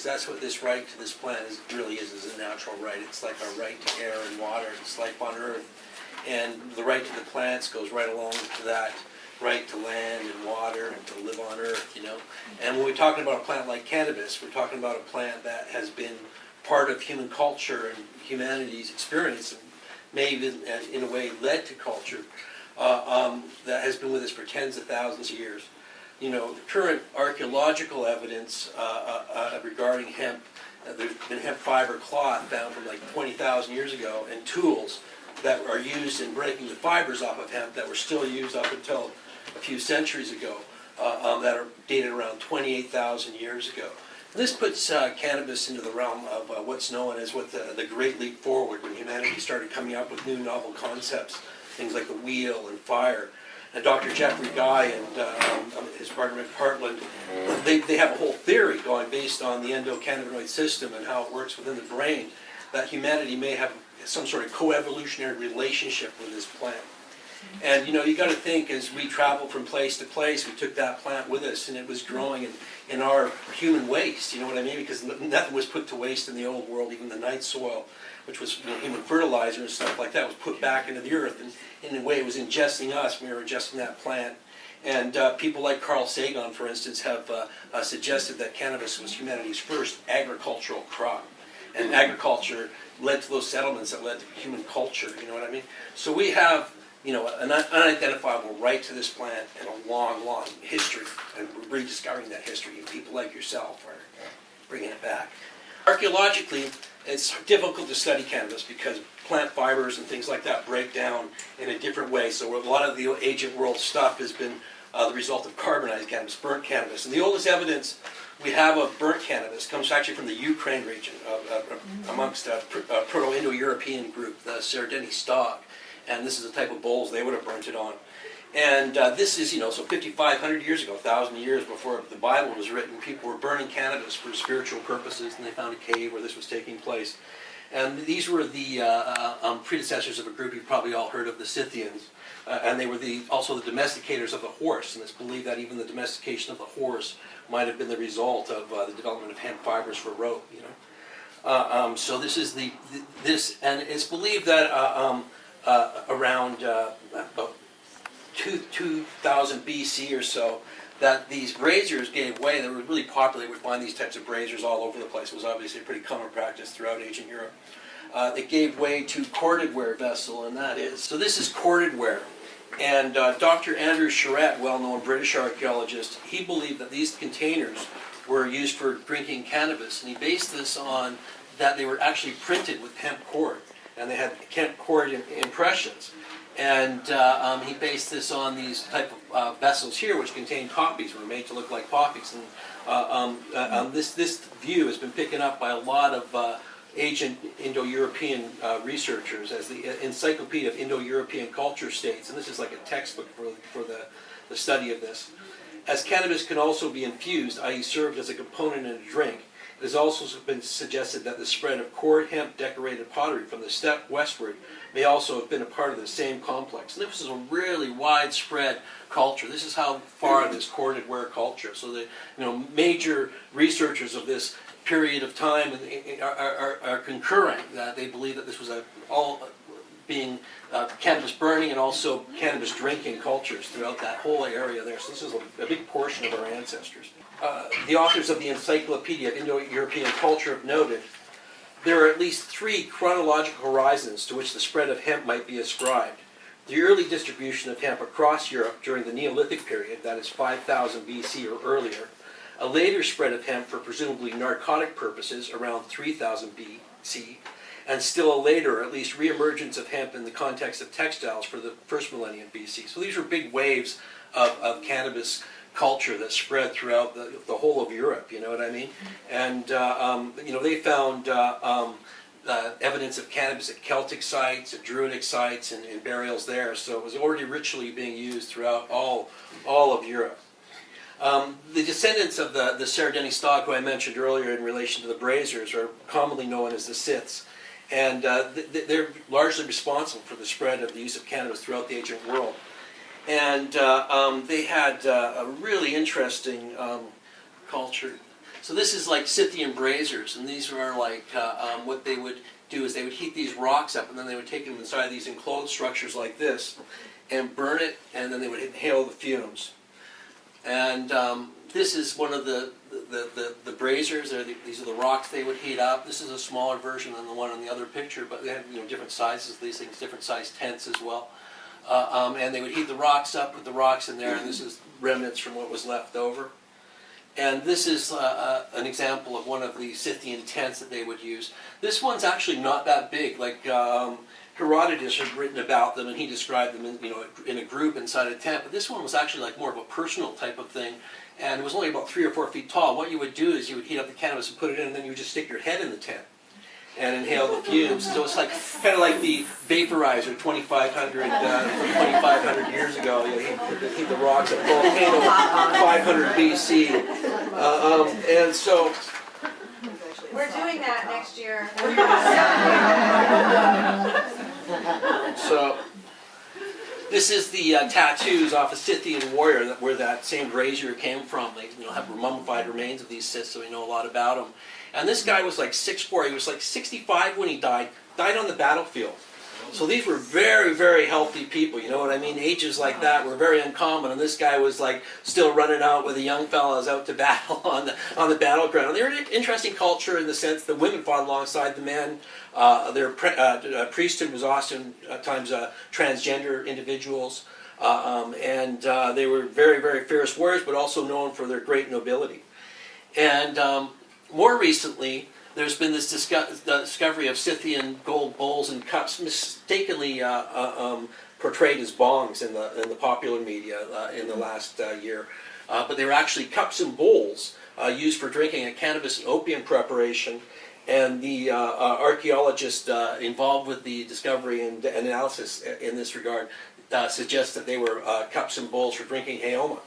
that's what this right to this plant really is a natural right. It's like our right to air and water, it's life on earth. And the right to the plants goes right along to that right to land and water and to live on earth, you know. And when we're talking about a plant like cannabis, we're talking about a plant that has been part of human culture and humanity's experience, and maybe in a way led to culture, that has been with us for tens of thousands of years. You know, the current archaeological evidence regarding hemp, there's been hemp fiber cloth found from like 20,000 years ago, and tools that are used in breaking the fibers off of hemp that were still used up until a few centuries ago, that are dated around 28,000 years ago. And this puts cannabis into the realm of what's known as the Great Leap Forward, when humanity started coming up with new novel concepts, things like the wheel and fire. And Dr. Jeffrey Guy and his partner Rick Partland, they have a whole theory going based on the endocannabinoid system and how it works within the brain, that humanity may have some sort of co-evolutionary relationship with this plant. And you know, you got to think, as we travel from place to place, we took that plant with us, and it was growing in our human waste. You know what I mean? Because nothing was put to waste in the old world. Even the night soil, which was, you know, human fertilizer and stuff like that, was put back into the earth, and in a way it was ingesting us. We were ingesting that plant. And people like Carl Sagan, for instance, have suggested that cannabis was humanity's first agricultural crop, and agriculture led to those settlements that led to human culture. You know what I mean? So we have, you know, an unidentifiable right to this plant and a long, long history, and we're rediscovering that history, and people like yourself are bringing it back. Archaeologically, it's difficult to study cannabis because plant fibers and things like that break down in a different way. So a lot of the ancient world stuff has been the result of carbonized cannabis, burnt cannabis. And the oldest evidence we have of burnt cannabis comes actually from the Ukraine region, amongst a Proto-Indo-European group, the Sardini stock. And this is the type of bowls they would have burnt it on. And this is, you know, so 5,500 years ago, 1,000 years before the Bible was written, people were burning cannabis for spiritual purposes, and they found a cave where this was taking place. And these were the predecessors of a group you've probably all heard of, the Scythians. And they were also the domesticators of the horse, and it's believed that even the domestication of the horse might have been the result of the development of hemp fibers for rope, you know. So this is this, and it's believed that around about 2000 BC or so, that these braziers gave way. They were really popular. We find these types of braziers all over the place. It was obviously a pretty common practice throughout ancient Europe. It gave way to corded ware vessel, and that is, so this is corded ware. And Dr. Andrew Charette, well-known British archaeologist, he believed that these containers were used for drinking cannabis, and he based this on that they were actually printed with hemp cord, and they had hemp cord impressions. And he based this on these type of vessels here, which contain poppies, were made to look like poppies. And this view has been picking up by a lot of ancient Indo-European researchers as the Encyclopedia of Indo-European Culture states, and this is like a textbook for the study of this. As cannabis can also be infused, i.e. served as a component in a drink, it has also been suggested that the spread of cord hemp decorated pottery from the steppe westward may also have been a part of the same complex. And this is a really widespread culture. This is how far this corded ware culture. So the major researchers of this period of time are concurring that they believe that this was all being cannabis burning and also cannabis drinking cultures throughout that whole area there. So this is a big portion of our ancestors. The authors of the Encyclopedia of Indo-European Culture have noted there are at least 3 chronological horizons to which the spread of hemp might be ascribed. The early distribution of hemp across Europe during the Neolithic period, that is 5000 BC or earlier, a later spread of hemp for presumably narcotic purposes around 3000 BC, and still a later, at least, reemergence of hemp in the context of textiles for the first millennium BC. So these were big waves of cannabis culture that spread throughout the whole of Europe, you know what I mean? And, they found evidence of cannabis at Celtic sites, at Druidic sites, and in burials there. So it was already ritually being used throughout all of Europe. The descendants of the Sardini stock, who I mentioned earlier in relation to the braziers, are commonly known as the Scyths. And they're largely responsible for the spread of the use of cannabis throughout the ancient world. And they had a really interesting culture. So this is like Scythian braziers, and these are like, what they would do is they would heat these rocks up, and then they would take them inside these enclosed structures like this, and burn it, and then they would inhale the fumes. And this is one of the braziers. These are the rocks they would heat up. This is a smaller version than the one in the other picture, but they had different sizes of these things, different sized tents as well. And they would heat the rocks up with the rocks in there, and this is remnants from what was left over. And this is an example of one of the Scythian tents that they would use. This one's actually not that big. Like Herodotus had written about them, and he described them in a group inside a tent. But this one was actually like more of a personal type of thing, and it was only about 3 or 4 feet tall. What you would do is you would heat up the cannabis and put it in, and then you would just stick your head in the tent and inhale the fumes. So it's like kind of like the vaporizer 2,500 years ago. Heat the rocks at volcano 500 BC, and so. We're doing that next year. So this is the tattoos off a Scythian warrior where that same brazier came from. They have mummified remains of these Scyths, so we know a lot about them. And this guy was like 6'4". He was like 65 when he died on the battlefield. So these were very, very healthy people, you know what I mean? Ages like that were very uncommon, and this guy was like still running out with the young fellas out to battle on the battleground. And they were an interesting culture in the sense that women fought alongside the men. Their priesthood was oftentimes transgender individuals, and they were very, very fierce warriors, but also known for their great nobility. And more recently, there's been this discovery of Scythian gold bowls and cups, mistakenly portrayed as bongs in the popular media in the last year. But they were actually cups and bowls used for drinking a cannabis and opium preparation. And the archaeologist involved with the discovery and analysis in this regard suggests that they were cups and bowls for drinking heoma.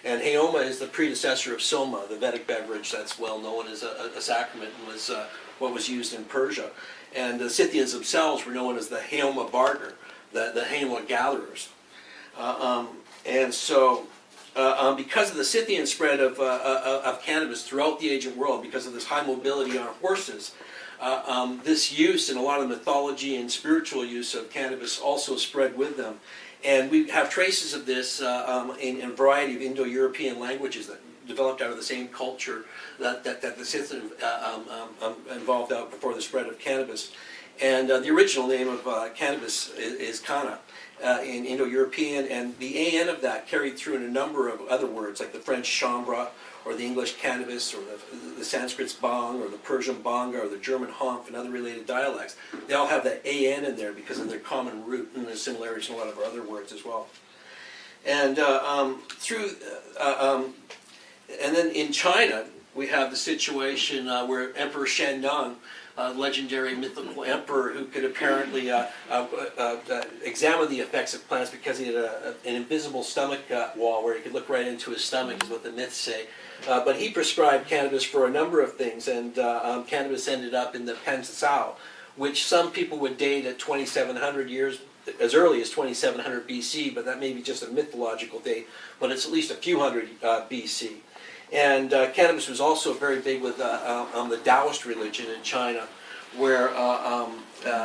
And heoma is the predecessor of Soma, the Vedic beverage that's well known as a sacrament and was what was used in Persia. And the Scythians themselves were known as the heoma barter, the heoma gatherers. And so because of the Scythian spread of cannabis throughout the ancient world, because of this high mobility on horses, this use and a lot of mythology and spiritual use of cannabis also spread with them. And we have traces of this in a variety of Indo-European languages that developed out of the same culture that the Scythians involved out before the spread of cannabis. And the original name of cannabis is Kana in Indo-European, and the AN of that carried through in a number of other words, like the French chambre, or the English cannabis, or the Sanskrit's bang, or the Persian banga, or the German humph, and other related dialects. They all have that AN in there because of their common root and their similarities in a lot of our other words as well. And and then in China, we have the situation where Emperor Shendan, legendary mythical emperor who could apparently examine the effects of plants because he had an invisible stomach wall where he could look right into his stomach, is what the myths say. But he prescribed cannabis for a number of things, and cannabis ended up in the Pansao, which some people would date at 2,700 years, as early as 2,700 BC, but that may be just a mythological date, but it's at least a few hundred BC. And cannabis was also very big with the Taoist religion in China, where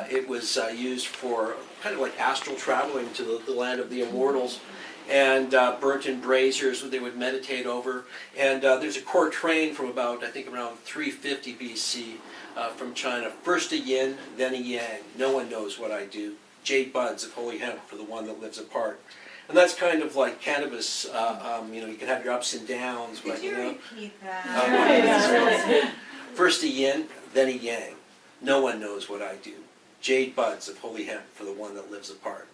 it was used for kind of like astral traveling to the land of the immortals, and burnt in braziers they would meditate over. And there's a quatrain from about, I think, around 350 BC from China. First a yin, then a yang. No one knows what I do. Jade buds of holy hemp for the one that lives apart. And that's kind of like cannabis. You can have your ups and downs. Could but, you repeat that? First a yin, then a yang. No one knows what I do. Jade buds of holy hemp for the one that lives apart.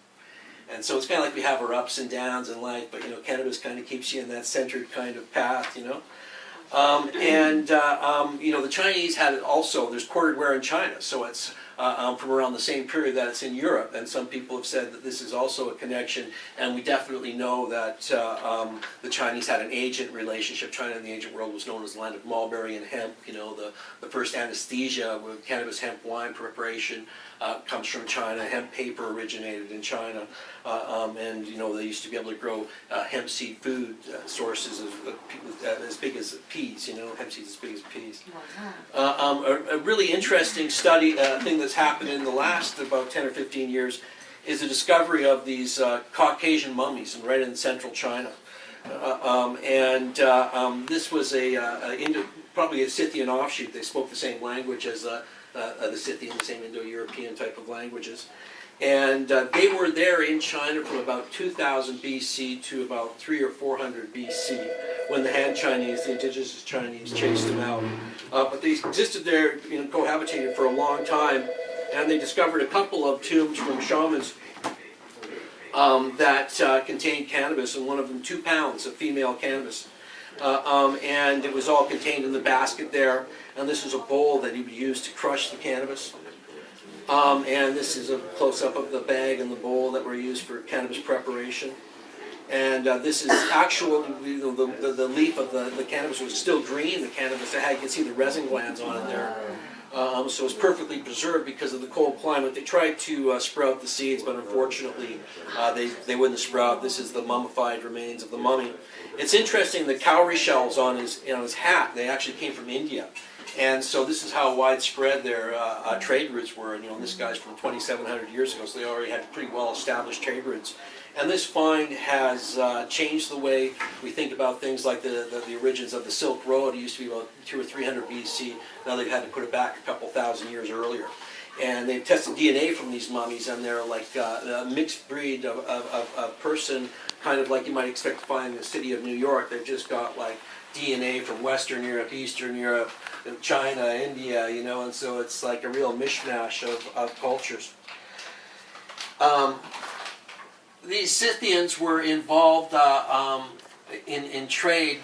And so it's kind of like we have our ups and downs in life, but cannabis kind of keeps you in that centered kind of path, The Chinese had it also. There's corded ware in China, so it's from around the same period that it's in Europe, and some people have said that this is also a connection, and we definitely know that the Chinese had an agent relationship. China in the ancient world was known as the land of mulberry and hemp. The first anesthesia with cannabis hemp wine preparation comes from China. Hemp paper originated in China, and they used to be able to grow hemp seed food sources as big as pea peas, hemp seeds as big as peas. A really interesting study, thing that's happened in the last about 10 or 15 years is the discovery of these Caucasian mummies right in central China. This was probably a Scythian offshoot. They spoke the same language as the Scythian, the same Indo-European type of languages. And they were there in China from about 2000 BC to about 300 or 400 BC when the Han Chinese, the indigenous Chinese, chased them out. But they existed there, cohabitated for a long time, and they discovered a couple of tombs from shamans that contained cannabis, and one of them 2 pounds of female cannabis. And it was all contained in the basket there, and this was a bowl that he would use to crush the cannabis. And this is a close-up of the bag and the bowl that were used for cannabis preparation. And this is actual, the leaf of the cannabis was still green. The cannabis, you can see the resin glands on it there. So it's perfectly preserved because of the cold climate. They tried to sprout the seeds, but unfortunately they wouldn't sprout. This is the mummified remains of the mummy. It's interesting, the cowrie shells on his hat, they actually came from India. And so this is how widespread their trade routes were. And this guy's from 2,700 years ago, so they already had pretty well-established trade routes. And this find has changed the way we think about things like the origins of the Silk Road. It used to be about 200 or 300 BC. Now they've had to put it back a couple thousand years earlier. And they've tested DNA from these mummies, and they're like a mixed breed of person, kind of like you might expect to find in the city of New York. They've just got like DNA from Western Europe, Eastern Europe, China, India, and so it's like a real mishmash of cultures. These Scythians were involved in trade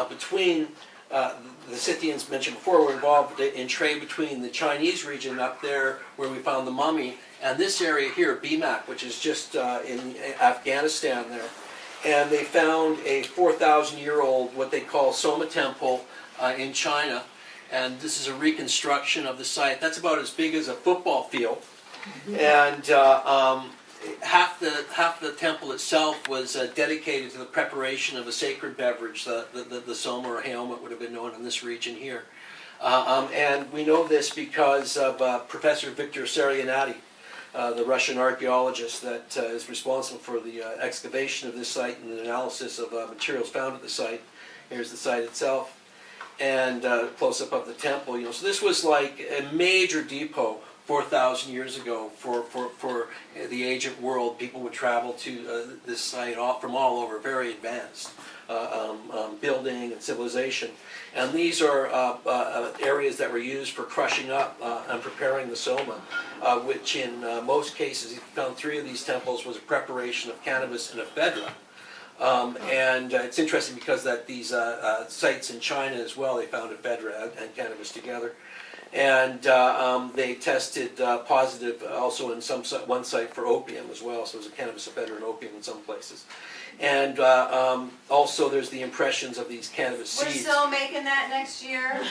between, the Scythians mentioned before were involved in trade between the Chinese region up there where we found the mummy, and this area here, Bimak, which is just in Afghanistan there. And they found a 4,000-year-old, what they call Soma temple in China. And this is a reconstruction of the site. That's about as big as a football field. And half the temple itself was dedicated to the preparation of a sacred beverage, the Soma or Hemp, it would have been known in this region here. And we know this because of Professor Victor Sarianati, the Russian archaeologist that is responsible for the excavation of this site and the analysis of materials found at the site. Here's the site itself, and close-up of the temple. So this was like a major depot 4,000 years ago for the ancient world. People would travel to this site from all over, very advanced building and civilization. And these are areas that were used for crushing up and preparing the Soma, which in most cases, you found 3 of these temples was a preparation of cannabis and ephedra. And it's interesting because that these sites in China as well, they found ephedra and cannabis together. And they tested positive also in one site for opium as well, so there's a cannabis, ephedra, and opium in some places. And also there's the impressions of these cannabis seeds. We're still making that next year.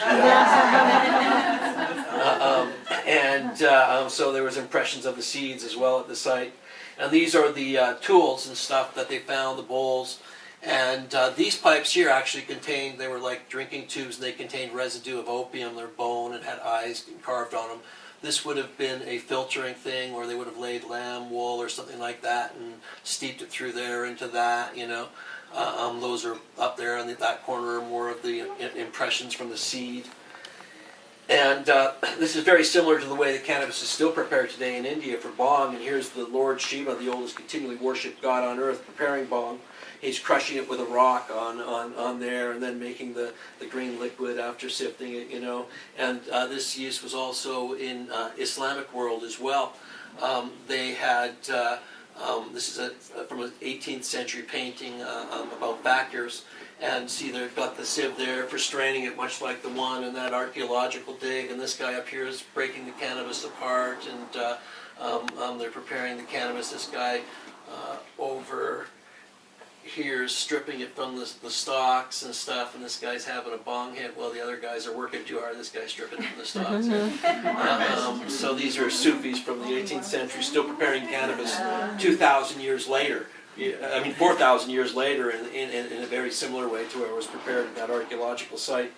So there was impressions of the seeds as well at the site. And these are the tools and stuff that they found, the bowls. And these pipes here actually contained, they were like drinking tubes, and they contained residue of opium, their bone, and had eyes carved on them. This would have been a filtering thing, or they would have laid lamb wool or something like that and steeped it through there into that, Those are up there in that corner are more of the impressions from the seed. And this is very similar to the way that cannabis is still prepared today in India for bhang. And here's the Lord Shiva, the oldest continually worshipped god on earth, preparing bhang. He's crushing it with a rock on there and then making the green liquid after sifting it, And this use was also in Islamic world as well. They had, this is from an 18th century painting about fakirs. And see, they've got the sieve there for straining it, much like the one in that archaeological dig. And this guy up here is breaking the cannabis apart, and they're preparing the cannabis. This guy over here is stripping it from the stalks and stuff, and this guy's having a bong hit while the other guys are working too hard. This guy's stripping from the stalks. So these are Sufis from the 18th century, still preparing cannabis 2,000 years later. I mean 4,000 years later in a very similar way to where it was prepared at that archaeological site.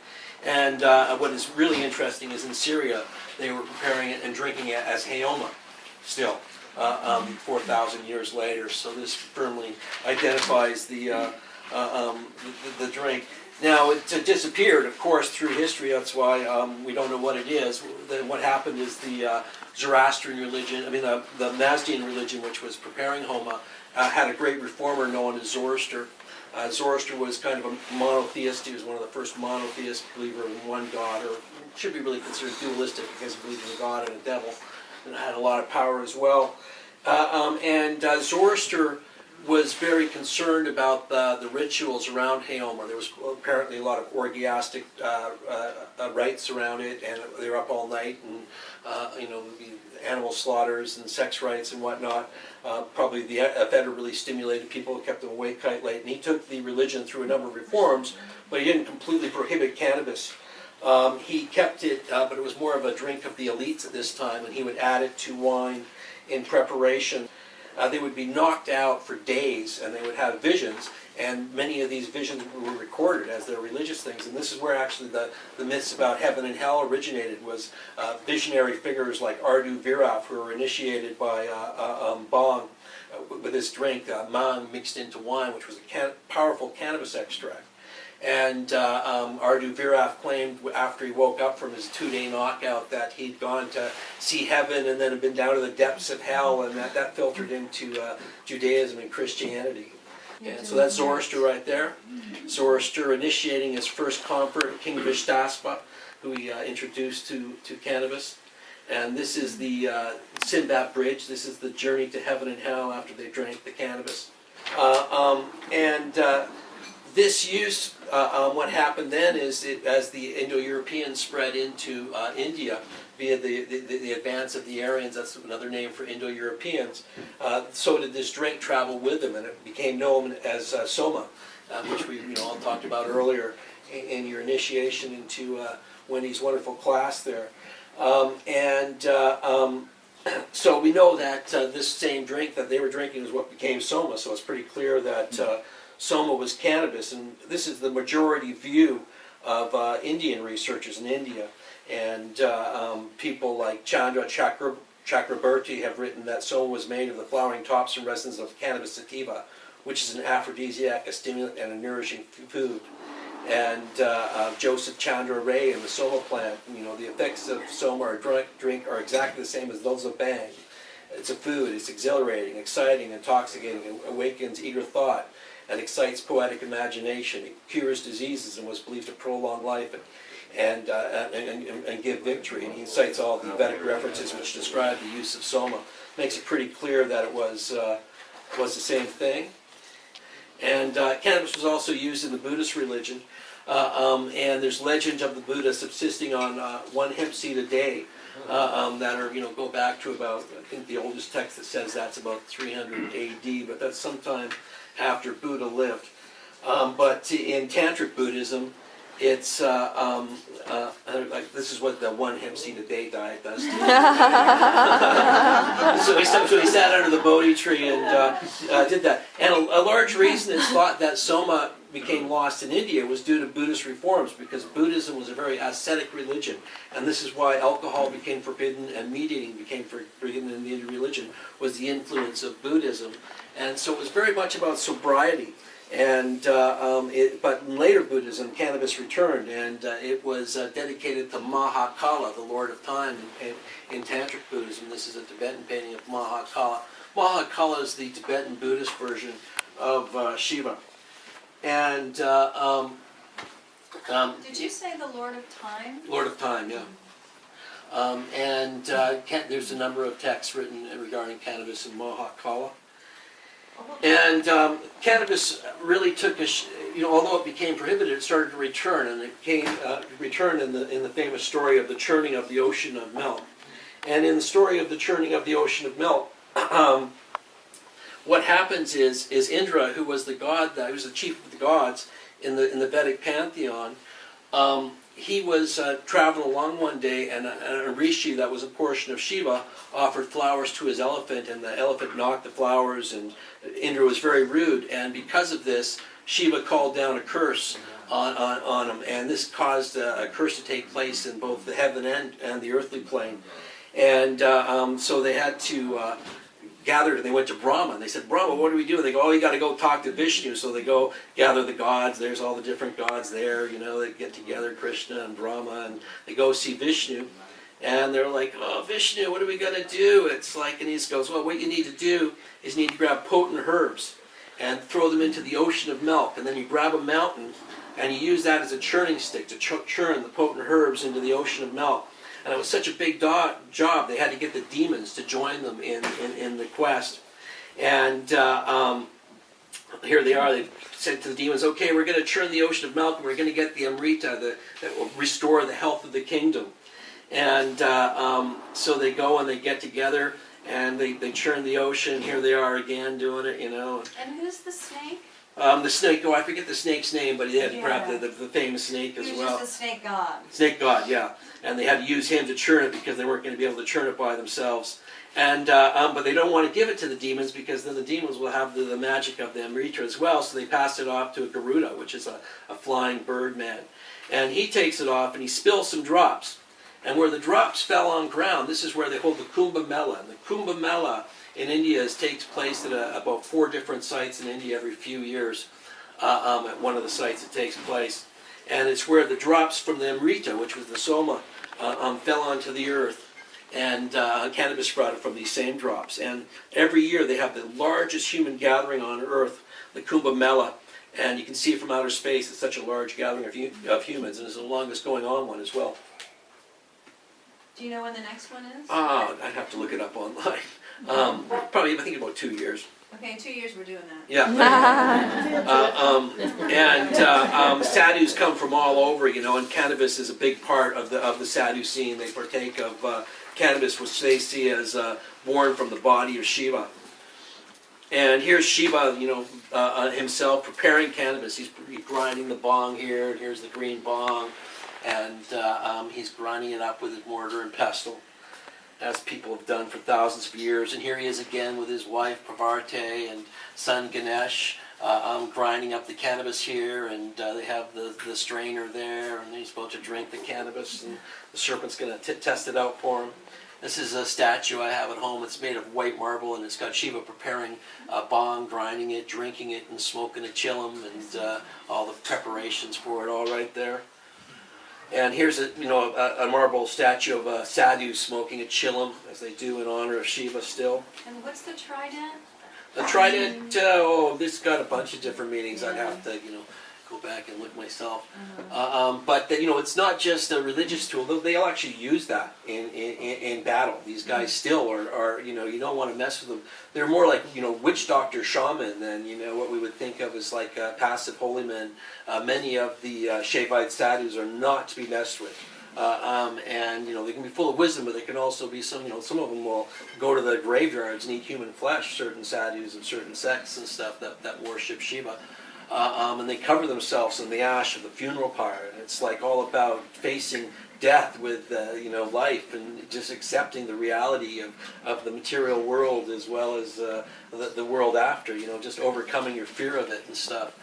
And what is really interesting is in Syria, they were preparing it and drinking it as Heoma still, 4,000 years later. So this firmly identifies the drink. Now, it disappeared, of course, through history. That's why we don't know what it is. Then what happened is the Zoroastrian religion, the Mazdian religion, which was preparing Homa, had a great reformer known as Zoroaster. Zoroaster was kind of a monotheist. He was one of the first monotheist believer in one god, or should be really considered dualistic because he believed in a god and a devil, and had a lot of power as well. Zoroaster was very concerned about the rituals around Heoma. There was apparently a lot of orgiastic rites around it, and they were up all night, and animal slaughters and sex rites and whatnot. Probably the ephedra really stimulated people, kept them awake quite late. And he took the religion through a number of reforms, but he didn't completely prohibit cannabis. He kept it, but it was more of a drink of the elites at this time, and he would add it to wine in preparation. They would be knocked out for days, and they would have visions, and many of these visions were recorded as their religious things. And this is where actually the myths about heaven and hell originated, was visionary figures like Ardu Viraf, who were initiated by bong, with this drink, mang mixed into wine, which was a powerful cannabis extract. And Ardu Viraf claimed after he woke up from his 2-day knockout that he'd gone to see heaven and then had been down to the depths of hell, and that filtered into Judaism and Christianity. And so that's Zoroaster right there. Zoroaster initiating his first convert, King Vishtaspa, who he introduced to cannabis. And this is the Sinbad Bridge. This is the journey to heaven and hell after they drank the cannabis. This use, what happened then is, as the Indo-Europeans spread into India via the advance of the Aryans, that's another name for Indo-Europeans, so did this drink travel with them, and it became known as Soma, which we all talked about earlier in your initiation into Wendy's wonderful class there. So we know that this same drink that they were drinking is what became Soma, so it's pretty clear that Soma was cannabis, and this is the majority view of Indian researchers in India. And people like Chandra Chakraborty have written that Soma was made of the flowering tops and resins of cannabis sativa, which is an aphrodisiac, a stimulant, and a nourishing food. And Joseph Chandra Ray and the Soma plant, the effects of Soma or drink are exactly the same as those of Bang. It's a food, it's exhilarating, exciting, intoxicating, and awakens eager thought, and excites poetic imagination. It cures diseases and was believed to prolong life and give victory. And he cites all the Vedic references which describe the use of Soma. Makes it pretty clear that it was the same thing. And cannabis was also used in the Buddhist religion. And there's legends of the Buddha subsisting on 1 hemp seed a day that are, go back to about, I think the oldest text that says that's about 300 AD, but that's sometime after Buddha lived. But in Tantric Buddhism, it's, this is what the 1 hemp seed a day diet does to you. So he sat under the Bodhi tree and did that. And a large reason it's thought that Soma became lost in India was due to Buddhist reforms, because Buddhism was a very ascetic religion, and this is why alcohol became forbidden and meat eating became forbidden in the Indian religion, was the influence of Buddhism. And so it was very much about sobriety. And but in later Buddhism, cannabis returned, and it was dedicated to Mahakala, the Lord of Time, in Tantric Buddhism. This is a Tibetan painting of Mahakala. Mahakala is the Tibetan Buddhist version of Shiva. And did you say the Lord of Time? Lord of Time, yeah. There's a number of texts written regarding cannabis and Mahakala. And cannabis really took although it became prohibited, it started to return, and it came returned in the famous story of the churning of the ocean of milk. And in the story of the churning of the ocean of milk, what happens is Indra, who was the god, who was the chief of the gods in the Vedic pantheon, he was traveling along one day, and a rishi that was a portion of Shiva offered flowers to his elephant, and the elephant knocked the flowers, and Indra was very rude, and because of this, Shiva called down a curse on him, and this caused a curse to take place in both the heaven and the earthly plane. And so they had to gather, and they went to Brahma, and they said, Brahma, what do we do? And they go, oh, you got to go talk to Vishnu. So they go gather the gods. There's all the different gods there, you know, they get together, Krishna and Brahma, and they go see Vishnu. And they're like, oh, Vishnu, what are we going to do? It's like, and he goes, well, what you need to do is you need to grab potent herbs and throw them into the ocean of milk. And then you grab a mountain, and you use that as a churning stick to churn the potent herbs into the ocean of milk. And it was such a big job, they had to get the demons to join them in the quest. And here they are, they said to the demons, okay, we're going to churn the ocean of milk, and we're going to get the Amrita that will restore the health of the kingdom. And so they go and they get together, and they churn the ocean. Here they are again doing it, you know. And who's the snake? The snake, I forget the snake's name, but he had to grab the famous snake as well. He was just a snake god. Snake god, yeah. And they had to use him to churn it because they weren't going to be able to churn it by themselves. And but they don't want to give it to the demons because then the demons will have the magic of the Amrita as well, so they pass it off to a Garuda, which is a flying bird man. And he takes it off and he spills some drops. And where the drops fell on ground, this is where they hold the Kumbh Mela. And the Kumbh Mela in India takes place at about 4 different sites in India every few years. At one of the sites it takes place. And it's where the drops from the Amrita, which was the Soma, fell onto the earth. And Cannabis brought it from these same drops. And every year they have the largest human gathering on earth, the Kumbh Mela. And you can see it from outer space. It's such a large gathering of humans, and it's the longest going on one as well. Do you know when the next one is? I'd have to look it up online. Probably, I think about 2 years. Okay, in 2 years we're doing that. Yeah. Sadhus come from all over, you know, and cannabis is a big part of the sadhu scene. They partake of cannabis, which they see as born from the body of Shiva. And here's Shiva, you know, himself preparing cannabis. He's grinding the bong here, and here's the green bong. And he's grinding it up with his mortar and pestle, as people have done for thousands of years. And here he is again with his wife Parvati and son Ganesh, grinding up the cannabis here, and they have the strainer there, and he's about to drink the cannabis, and the serpent's going to test it out for him. This is a statue I have at home. It's made of white marble, and it's got Shiva preparing bong, grinding it, drinking it, and smoking a chillum, and all the preparations for it all right there. And here's a marble statue of a sadhu smoking a chillum, as they do in honor of Shiva still. And what's the trident? The trident, this got a bunch of different meanings. I'd have to, go back and look myself. But it's not just a religious tool. They'll actually use that in battle. These guys still are you don't want to mess with them. They're more like witch doctor, shaman than what we would think of as like passive holy men. Many of the Shaivite sadhus are not to be messed with. And they can be full of wisdom, but they can also be some of them will go to the graveyards and eat human flesh. Certain sadhus of certain sects and stuff that worship Shiva. And they cover themselves in the ash of the funeral pyre. And it's like all about facing death with life and just accepting the reality of the material world as well as the world after. Just overcoming your fear of it and stuff.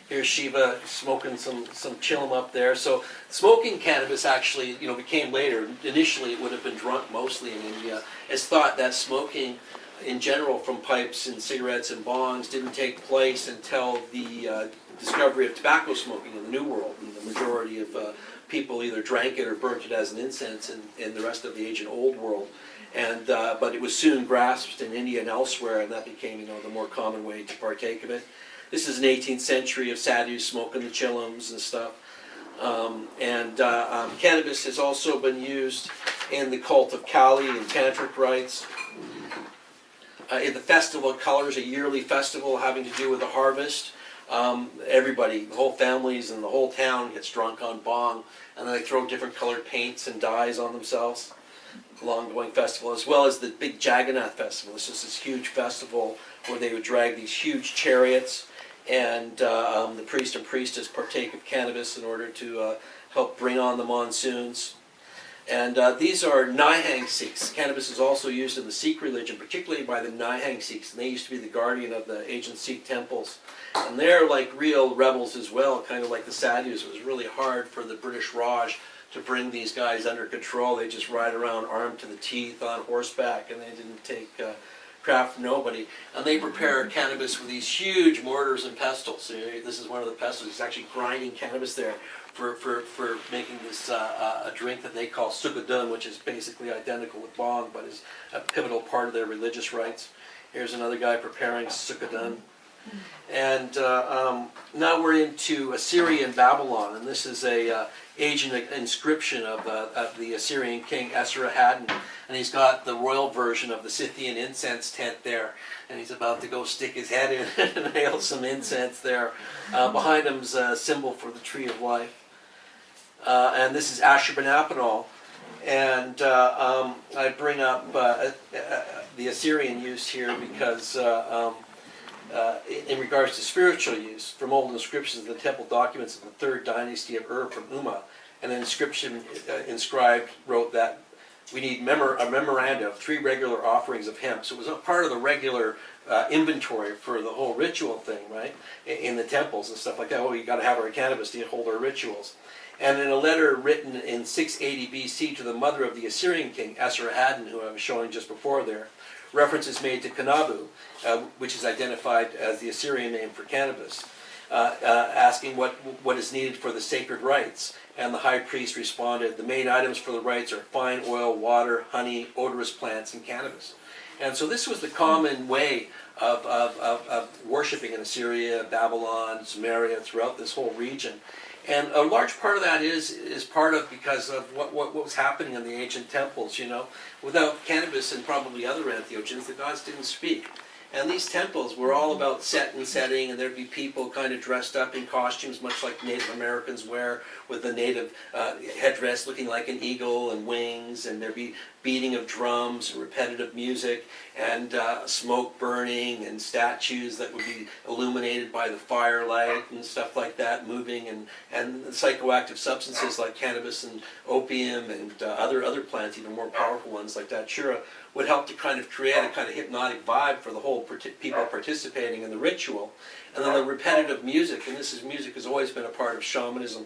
Here's Shiva smoking some chillum up there. So smoking cannabis actually became later. Initially, it would have been drunk mostly in India. It's thought that smoking in general from pipes and cigarettes and bongs didn't take place until the discovery of tobacco smoking in the New World. And the majority of people either drank it or burnt it as an incense in the rest of the ancient Old World. And but it was soon grasped in India and elsewhere, and that became the more common way to partake of it. This is an 18th century of sadhus smoking the chillums and stuff. Cannabis has also been used in the cult of Kali and tantric rites. In the Festival of Colors, a yearly festival having to do with the harvest, everybody, the whole families and the whole town gets drunk on bong, and then they throw different colored paints and dyes on themselves. Long-going festival, as well as the big Jagannath festival. This is this huge festival where they would drag these huge chariots, and the priest and priestess partake of cannabis in order to help bring on the monsoons. And these are Nihang Sikhs. Cannabis is also used in the Sikh religion, particularly by the Nihang Sikhs. And they used to be the guardian of the ancient Sikh temples. And they're like real rebels as well, kind of like the Sadhus. It was really hard for the British Raj to bring these guys under control. They just ride around armed to the teeth on horseback, and they didn't take crap from nobody. And they prepare cannabis with these huge mortars and pestles. So this is one of the pestles. It's actually grinding cannabis there for making this a drink that they call sukadun, which is basically identical with bong, but is a pivotal part of their religious rites. Here's another guy preparing sukadun. And now we're into Assyrian Babylon, and this is a ancient inscription of the Assyrian king Ezra Haddon, and he's got the royal version of the Scythian incense tent there, and he's about to go stick his head in and hail some incense there. Behind him's a symbol for the tree of life. And this is Ashurbanipal, and I bring up the Assyrian use here because in regards to spiritual use, from old inscriptions in the temple documents of the third dynasty of Ur from Umma, an inscription inscribed wrote that we need a memoranda of 3 regular offerings of hemp. So it was a part of the regular inventory for the whole ritual thing, right? In the temples and stuff like that. Oh, you got to have our cannabis to hold our rituals. And in a letter written in 680 BC to the mother of the Assyrian king, Ezra Haddon, who I was showing just before there, reference is made to Kanabu, which is identified as the Assyrian name for cannabis, asking what is needed for the sacred rites. And the high priest responded, the main items for the rites are fine oil, water, honey, odorous plants, and cannabis. And so this was the common way of worshipping in Assyria, Babylon, Samaria, throughout this whole region. And a large part of that is part of because of what was happening in the ancient temples, you know. Without cannabis and probably other entheogens, the gods didn't speak. And these temples were all about set and setting, and there'd be people kind of dressed up in costumes, much like Native Americans wear, with the native headdress looking like an eagle and wings, and there'd be beating of drums and repetitive music, and smoke burning, and statues that would be illuminated by the firelight and stuff like that, moving, and psychoactive substances like cannabis and opium and other plants, even more powerful ones like datura, would help to kind of create a kind of hypnotic vibe for the whole people participating in the ritual. And then the repetitive music, and music has always been a part of shamanism,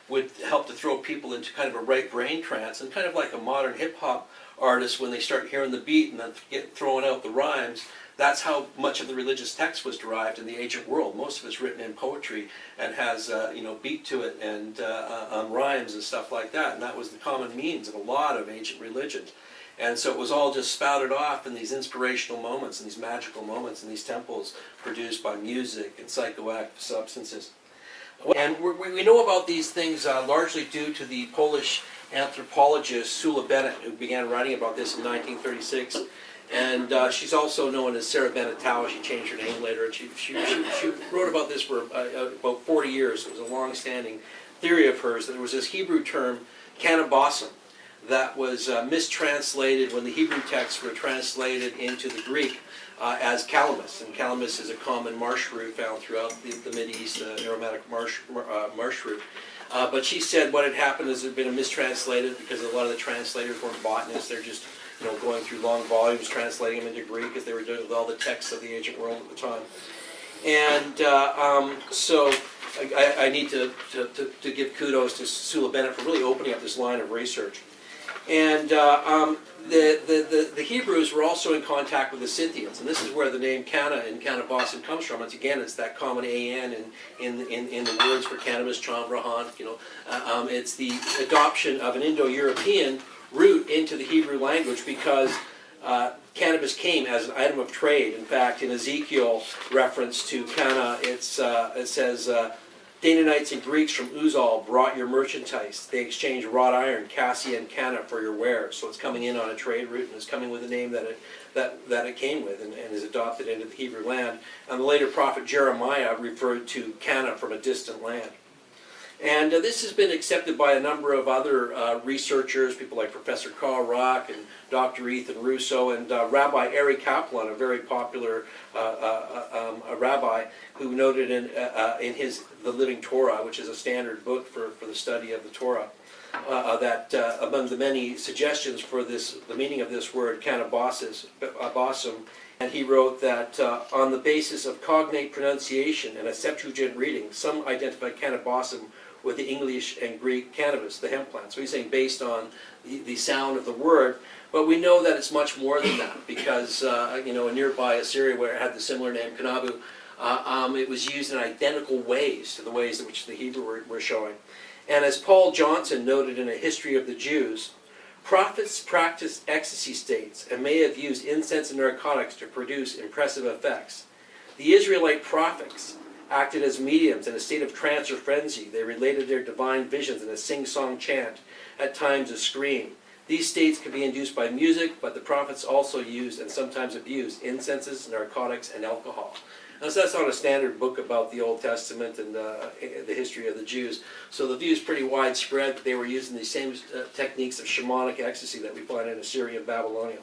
would help to throw people into kind of a right brain trance, and kind of like a modern hip-hop artist, when they start hearing the beat and then get throwing out the rhymes, that's how much of the religious text was derived in the ancient world. Most of it's written in poetry and has beat to it and rhymes and stuff like that, and that was the common means of a lot of ancient religions. And so it was all just spouted off in these inspirational moments and these magical moments in these temples produced by music and psychoactive substances. And we know about these things largely due to the Polish anthropologist Sula Bennett, who began writing about this in 1936. And she's also known as Sarah Bennett Tao. She changed her name later. She wrote about this for about 40 years. It was a long-standing theory of hers that there was this Hebrew term, cannabis, that was mistranslated when the Hebrew texts were translated into the Greek as calamus. And calamus is a common marsh root found throughout the Mideast, aromatic marsh root. But she said what had happened is there had been a mistranslated because a lot of the translators weren't botanists. They're just going through long volumes, translating them into Greek as they were doing with all the texts of the ancient world at the time. And so I need to give kudos to Sula Bennett for really opening up this line of research. And the Hebrews were also in contact with the Scythians, and this is where the name canna in Cannabosin comes from. It's that common an in the words for cannabis, chambrahan. It's the adoption of an Indo-European root into the Hebrew language because cannabis came as an item of trade. In fact, in Ezekiel reference to canna, it says. Canaanites and Greeks from Uzal brought your merchandise. They exchanged wrought iron, cassia, and canna for your wares. So it's coming in on a trade route, and it's coming with the name that it came with, and is adopted into the Hebrew land. And the later prophet Jeremiah referred to canna from a distant land. And this has been accepted by a number of other researchers, people like Professor Carl Rock and Dr. Ethan Russo and Rabbi Ari Kaplan, a very popular a rabbi who noted in his The Living Torah, which is a standard book for the study of the Torah, that among the many suggestions for the meaning of this word, cannabis, and he wrote that on the basis of cognate pronunciation and a Septuagint reading, some identify cannabis with the English and Greek cannabis, the hemp plant. So he's saying based on the sound of the word, but we know that it's much more than that because, in nearby Assyria where it had the similar name, Kumbh, it was used in identical ways to the ways in which the Hebrew were showing. And as Paul Johnson noted in A History of the Jews, prophets practiced ecstasy states and may have used incense and narcotics to produce impressive effects. The Israelite prophets acted as mediums in a state of trance or frenzy. They related their divine visions in a sing-song chant, at times a scream. These states could be induced by music, but the prophets also used and sometimes abused incenses, narcotics, and alcohol. Now, so that's not a standard book about the Old Testament and the history of the Jews. So the view is pretty widespread that they were using these same techniques of shamanic ecstasy that we find in Assyria and Babylonia.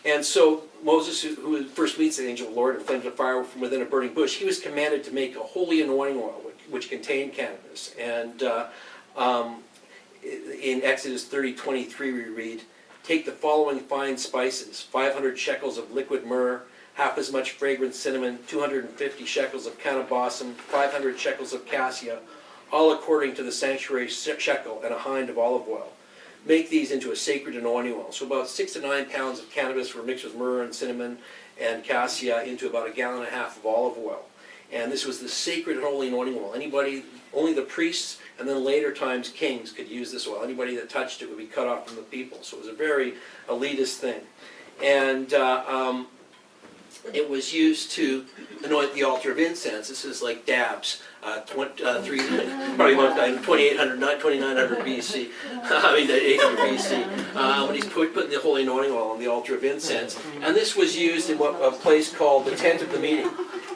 And so Moses, who first meets the angel of the Lord and flames of fire from within a burning bush, he was commanded to make a holy anointing oil, which contained cannabis. And in Exodus 30:23 we read, "Take the following fine spices, 500 shekels of liquid myrrh, half as much fragrant cinnamon, 250 shekels of cannabis, 500 shekels of cassia, all according to the sanctuary shekel, and a hind of olive oil. Make these into a sacred anointing oil." So about 6 to 9 pounds of cannabis were mixed with myrrh and cinnamon and cassia into about 1.5 gallons of olive oil. And this was the sacred and holy anointing oil. Anybody, only the priests and then later times kings could use this oil. Anybody that touched it would be cut off from the people. So it was a very elitist thing. And it was used to anoint the altar of incense. This is like dabs, probably 2800, not 2900 BC. 800 BC. When he's putting the holy anointing oil on the altar of incense. And this was used in a place called the tent of the meeting.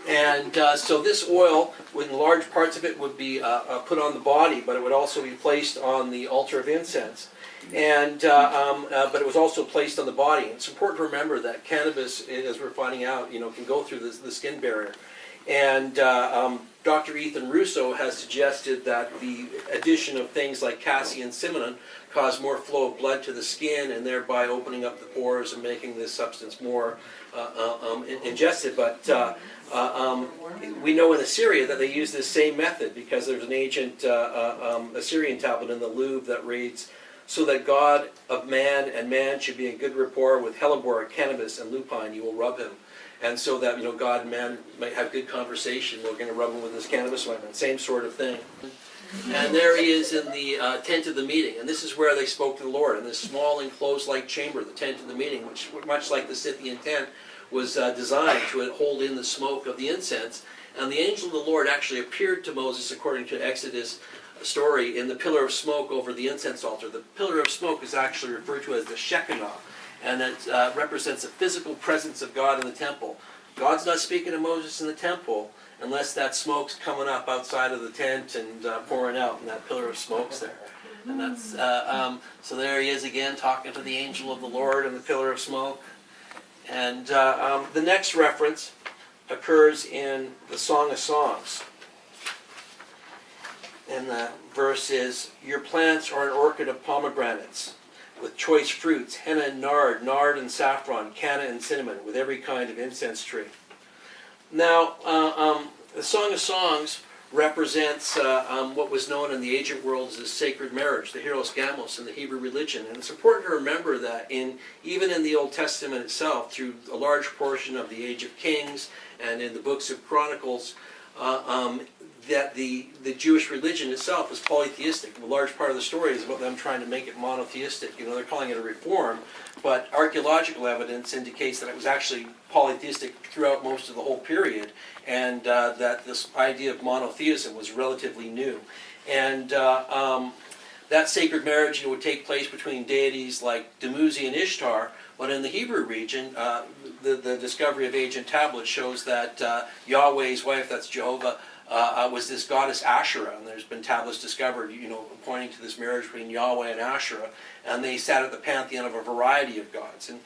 And so this oil, when large parts of it would be put on the body, but it would also be placed on the altar of incense. And but it was also placed on the body. And it's important to remember that cannabis, as we're finding out, can go through the skin barrier. And Dr. Ethan Russo has suggested that the addition of things like cassia and cinnamon cause more flow of blood to the skin, and thereby opening up the pores and making this substance more ingested. But we know in Assyria that they use this same method because there's an ancient Assyrian tablet in the Louvre that reads, "So that God of man and man should be in good rapport with hellebore, cannabis, and lupine, you will rub him." And so that God and man might have good conversation, we're going to rub him with this cannabis ointment. Same sort of thing. And there he is in the tent of the meeting. And this is where they spoke to the Lord, in this small enclosed-like chamber, the tent of the meeting, which, much like the Scythian tent, was designed to hold in the smoke of the incense. And the angel of the Lord actually appeared to Moses, according to Exodus story, in the pillar of smoke over the incense altar. The pillar of smoke is actually referred to as the Shekinah, and it represents a physical presence of God in the temple. God's not speaking to Moses in the temple unless that smoke's coming up outside of the tent and pouring out, and that pillar of smoke's there. And that's so there he is again, talking to the angel of the Lord in the pillar of smoke. And the next reference occurs in the Song of Songs. And the verse is, "Your plants are an orchard of pomegranates, with choice fruits, henna and nard and saffron, canna and cinnamon, with every kind of incense tree." Now, the Song of Songs represents what was known in the ancient world as the sacred marriage, the Hieros Gamos in the Hebrew religion. And it's important to remember that even in the Old Testament itself, through a large portion of the Age of Kings and in the books of Chronicles, that the Jewish religion itself is polytheistic. A large part of the story is about them trying to make it monotheistic. They're calling it a reform, but archaeological evidence indicates that it was actually polytheistic throughout most of the whole period, and that this idea of monotheism was relatively new. And that sacred marriage would take place between deities like Dumuzi and Ishtar, But in the Hebrew region, the discovery of ancient tablets shows that Yahweh's wife, that's Jehovah, was this goddess Asherah, and there's been tablets discovered, pointing to this marriage between Yahweh and Asherah, and they sat at the pantheon of a variety of gods. And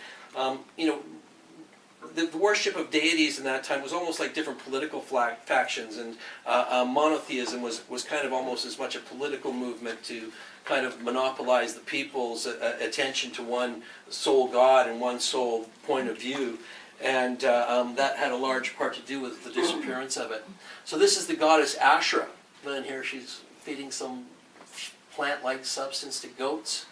the worship of deities in that time was almost like different political factions, and monotheism was kind of almost as much a political movement to kind of monopolize the people's attention to one sole god and one sole point of view. And that had a large part to do with the disappearance of it. So this is the goddess Asherah. And here she's feeding some plant-like substance to goats.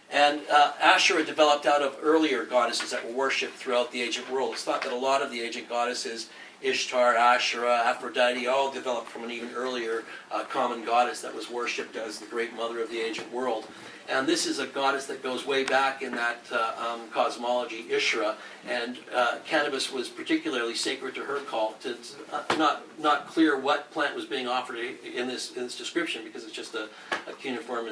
And Asherah developed out of earlier goddesses that were worshipped throughout the ancient world. It's thought that a lot of the ancient goddesses, Ishtar, Asherah, Aphrodite, all developed from an even earlier common goddess that was worshipped as the great mother of the ancient world. And this is a goddess that goes way back in that cosmology, Ishra, and cannabis was particularly sacred to her cult. It's not clear what plant was being offered in this description, because it's just a cuneiform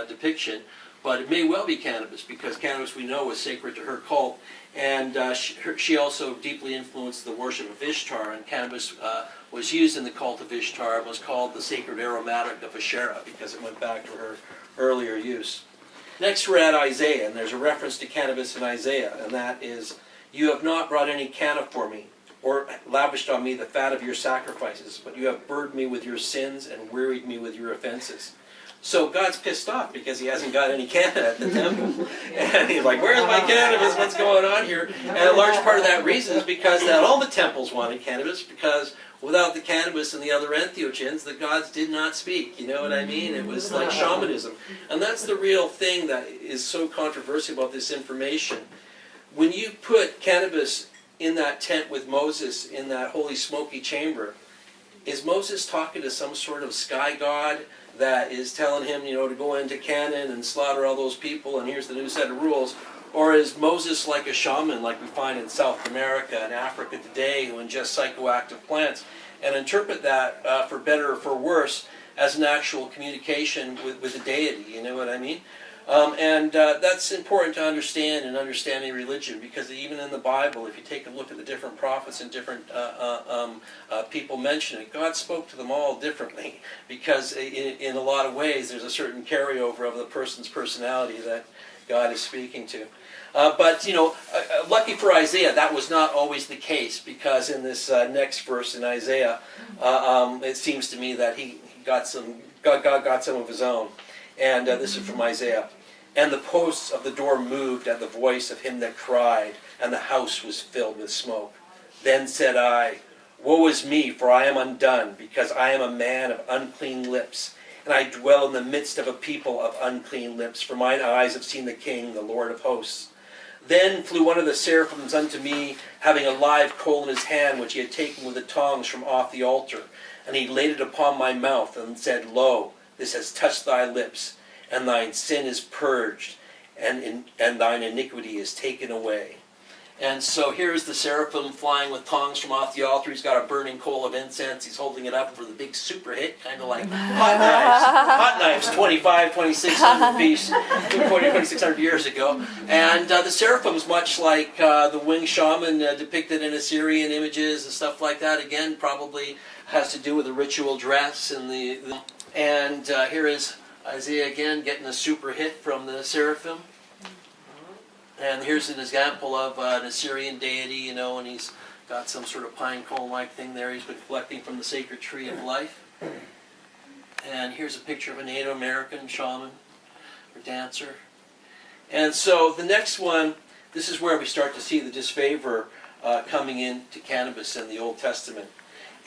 depiction. But it may well be cannabis, because cannabis, we know, was sacred to her cult. And she also deeply influenced the worship of Ishtar, and cannabis was used in the cult of Ishtar and was called the sacred aromatic of Asherah, because it went back to her earlier use. Next we're at Isaiah, and there's a reference to cannabis in Isaiah, and that is, "You have not brought any canna for me, or lavished on me the fat of your sacrifices, but you have burdened me with your sins and wearied me with your offenses." So God's pissed off because he hasn't got any canna at the temple. And he's like, where's my cannabis? What's going on here? And a large part of that reason is because that all the temples wanted cannabis, because without the cannabis and the other entheogens, the gods did not speak. You know what I mean? It was like shamanism. And that's the real thing that is so controversial about this information. When you put cannabis in that tent with Moses in that holy smoky chamber, is Moses talking to some sort of sky god that is telling him, to go into Canaan and slaughter all those people, and here's the new set of rules? Or is Moses like a shaman, like we find in South America and Africa today, who ingest psychoactive plants and interpret that, for better or for worse, as an actual communication with a deity? You know what I mean? That's important to understand in understanding religion, because even in the Bible, if you take a look at the different prophets and different people mention it, God spoke to them all differently, because in a lot of ways there's a certain carryover of the person's personality that God is speaking to. But lucky for Isaiah, that was not always the case, because in this next verse in Isaiah, it seems to me that God got some of his own. And this is from Isaiah. "And the posts of the door moved at the voice of him that cried, and the house was filled with smoke. Then said I, Woe is me, for I am undone, because I am a man of unclean lips, and I dwell in the midst of a people of unclean lips, for mine eyes have seen the King, the Lord of hosts. Then flew one of the seraphims unto me, having a live coal in his hand, which he had taken with the tongs from off the altar. And he laid it upon my mouth, and said, Lo, this has touched thy lips, and thine sin is purged, and thine iniquity is taken away." And so here's the seraphim flying with tongs from off the altar. He's got a burning coal of incense. He's holding it up for the big super hit, kind of like hot knives. Hot knives, 2,600 years ago. And the seraphim's much like the winged shaman depicted in Assyrian images and stuff like that. Again, probably has to do with the ritual dress and And here is Isaiah again getting a super hit from the seraphim. And here's an example of an Assyrian deity, and he's got some sort of pine cone-like thing there he's been collecting from the sacred tree of life. And here's a picture of a Native American shaman or dancer. And so the next one, this is where we start to see the disfavor coming into cannabis in the Old Testament.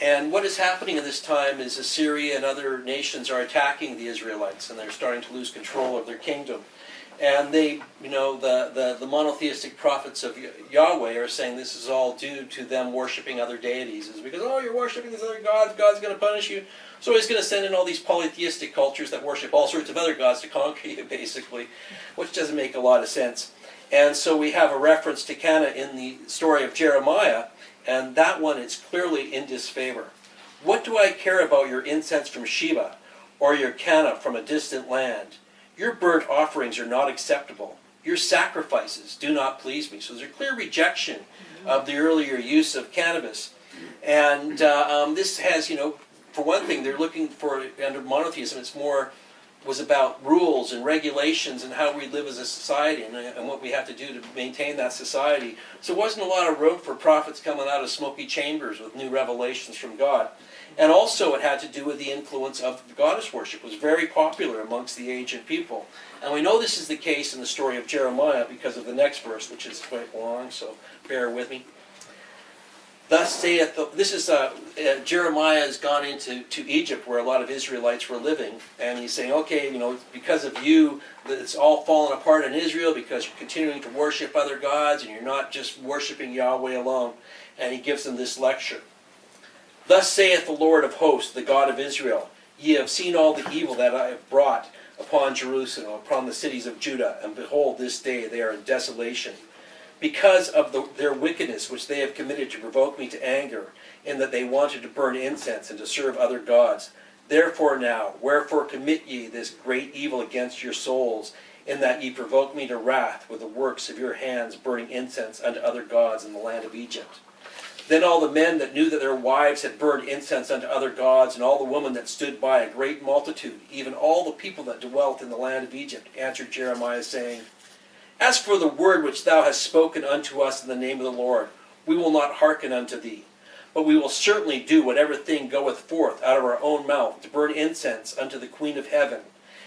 And what is happening in this time is Assyria and other nations are attacking the Israelites, and they're starting to lose control of their kingdom. And they, the monotheistic prophets of Yahweh are saying this is all due to them worshiping other deities. It's because, you're worshiping these other gods, God's going to punish you. So he's going to send in all these polytheistic cultures that worship all sorts of other gods to conquer you, basically, which doesn't make a lot of sense. And so we have a reference to Canna in the story of Jeremiah, and that one is clearly in disfavor. "What do I care about your incense from Sheba, or your Canna from a distant land? Your burnt offerings are not acceptable. Your sacrifices do not please me. So there's a clear rejection of the earlier use of cannabis. And this has, for one thing, they're looking for, under monotheism, was about rules and regulations and how we live as a society and what we have to do to maintain that society. So there wasn't a lot of room for prophets coming out of smoky chambers with new revelations from God. And also it had to do with the influence of goddess worship. It was very popular amongst the ancient people. And we know this is the case in the story of Jeremiah because of the next verse, which is quite long, so bear with me. Thus saith Jeremiah has gone into Egypt where a lot of Israelites were living, and he's saying, okay, because of you, it's all fallen apart in Israel because you're continuing to worship other gods and you're not just worshiping Yahweh alone. And he gives them this lecture. Thus saith the Lord of hosts, the God of Israel, ye have seen all the evil that I have brought upon Jerusalem, upon the cities of Judah, and behold, this day they are in desolation, because of their wickedness which they have committed to provoke me to anger, in that they wanted to burn incense and to serve other gods. Therefore now, wherefore commit ye this great evil against your souls, in that ye provoke me to wrath with the works of your hands, burning incense unto other gods in the land of Egypt? Then all the men that knew that their wives had burned incense unto other gods, and all the women that stood by, a great multitude, even all the people that dwelt in the land of Egypt, answered Jeremiah, saying, As for the word which thou hast spoken unto us in the name of the Lord, we will not hearken unto thee, but we will certainly do whatever thing goeth forth out of our own mouth, to burn incense unto the Queen of heaven,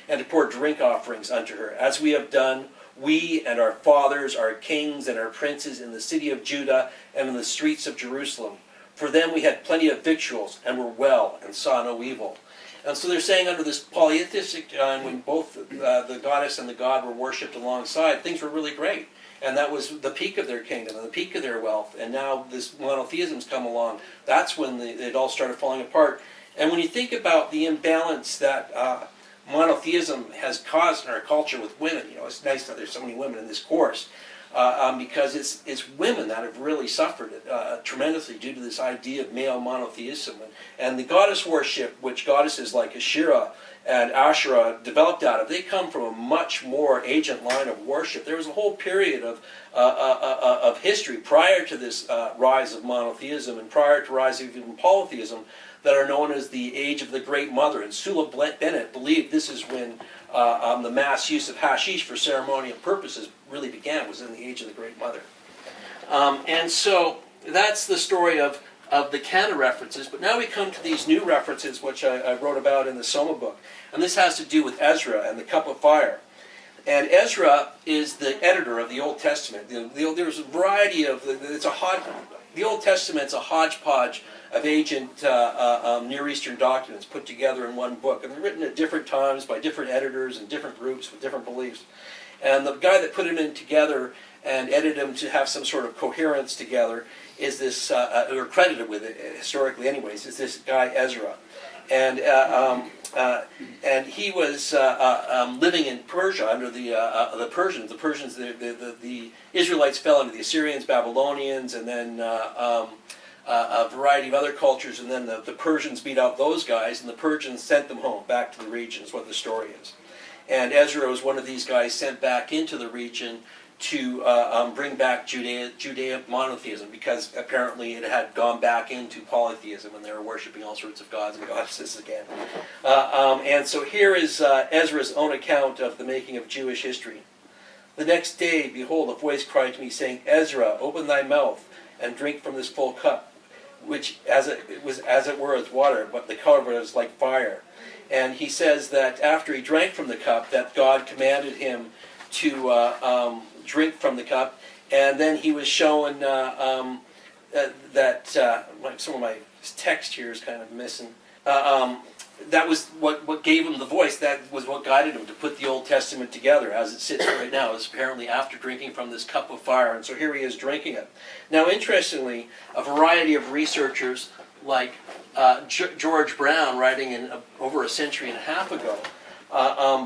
and to pour drink offerings unto her, as we have done, we and our fathers, our kings and our princes in the city of Judah and in the streets of Jerusalem. For them we had plenty of victuals, and were well, and saw no evil. And so they're saying under this polytheistic time, when both the goddess and the god were worshipped alongside, things were really great. And that was the peak of their kingdom and the peak of their wealth. And now this monotheism's come along. That's when it all started falling apart. And when you think about the imbalance that monotheism has caused in our culture with women, it's nice that there's so many women in this course, because it's women that have really suffered tremendously due to this idea of male monotheism. And the goddess worship, which goddesses like Asherah and Asherah developed out of, they come from a much more ancient line of worship. There was a whole period of history prior to this rise of monotheism and prior to the rise of even polytheism that are known as the Age of the Great Mother. And Sula Bennett believed this is when the mass use of hashish for ceremonial purposes really began, was in the Age of the Great Mother. And so that's the story of the Canna references. But now we come to these new references, which I wrote about in the Soma book. And this has to do with Ezra and the cup of fire. And Ezra is the editor of the Old Testament. There's a variety of, the Old Testament's a hodgepodge of ancient Near Eastern documents put together in one book. And they're written at different times by different editors and different groups with different beliefs. And the guy that put them in together and edited them to have some sort of coherence together is this, or credited with it historically anyways, is this guy Ezra. And he was living in Persia under the Persians. The Israelites fell under the Assyrians, Babylonians, and then a variety of other cultures, and then the Persians beat out those guys, and the Persians sent them home, back to the region, is what the story is. And Ezra was one of these guys sent back into the region to bring back Judea monotheism, because apparently it had gone back into polytheism and they were worshipping all sorts of gods and goddesses again. And so here is Ezra's own account of the making of Jewish history. The next day, behold, a voice cried to me, saying, Ezra, open thy mouth and drink from this full cup, which as it were as water, but the color was like fire. And he says that after he drank from the cup, that God commanded him to drink from the cup, and then he was shown that some of my text here is kind of missing. That was what gave him the voice. That was what guided him to put the Old Testament together as it sits right now, is apparently after drinking from this cup of fire. And so here he is drinking it. Now, interestingly, a variety of researchers like George Brown, writing in over a century and a half ago,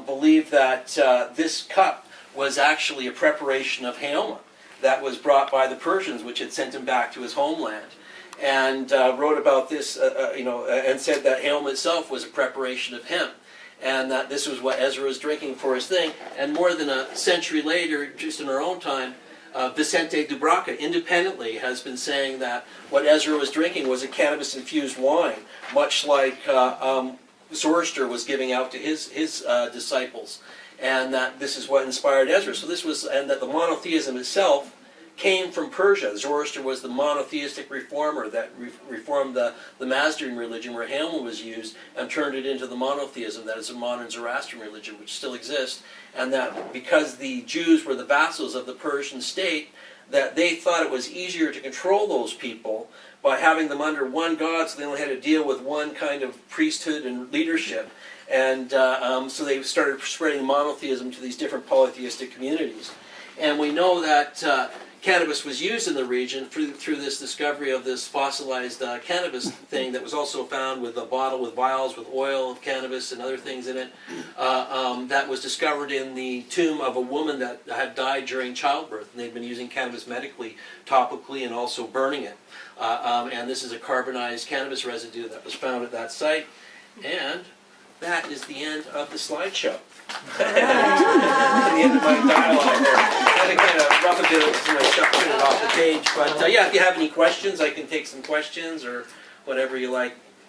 believe that this cup was actually a preparation of Haoma that was brought by the Persians, which had sent him back to his homeland. And wrote about this, and said that Haoma itself was a preparation of hemp. and that this was what Ezra was drinking for his thing. And more than a century later, just in our own time, Vicente Dubraca independently has been saying that what Ezra was drinking was a cannabis-infused wine, much like Zoroaster was giving out to his disciples, and that this is what inspired Ezra. So this was, and that the monotheism itself came from Persia. Zoroaster was the monotheistic reformer that reformed the Mazdaran religion where Hamelin was used and turned it into the monotheism that is a modern Zoroastrian religion which still exists, and that because the Jews were the vassals of the Persian state, that they thought it was easier to control those people by having them under one god, so they only had to deal with one kind of priesthood and leadership. And so they started spreading monotheism to these different polytheistic communities. And we know that cannabis was used in the region through this discovery of this fossilized cannabis thing that was also found with a bottle with vials with oil of cannabis and other things in it, that was discovered in the tomb of a woman that had died during childbirth. And they'd been using cannabis medically, topically, and also burning it. And this is a carbonized cannabis residue that was found at that site. And that is the end of the slideshow. The end of my dialogue there. I had to kind of rough a bit of it off the page. But yeah, if you have any questions, I can take some questions or whatever you like.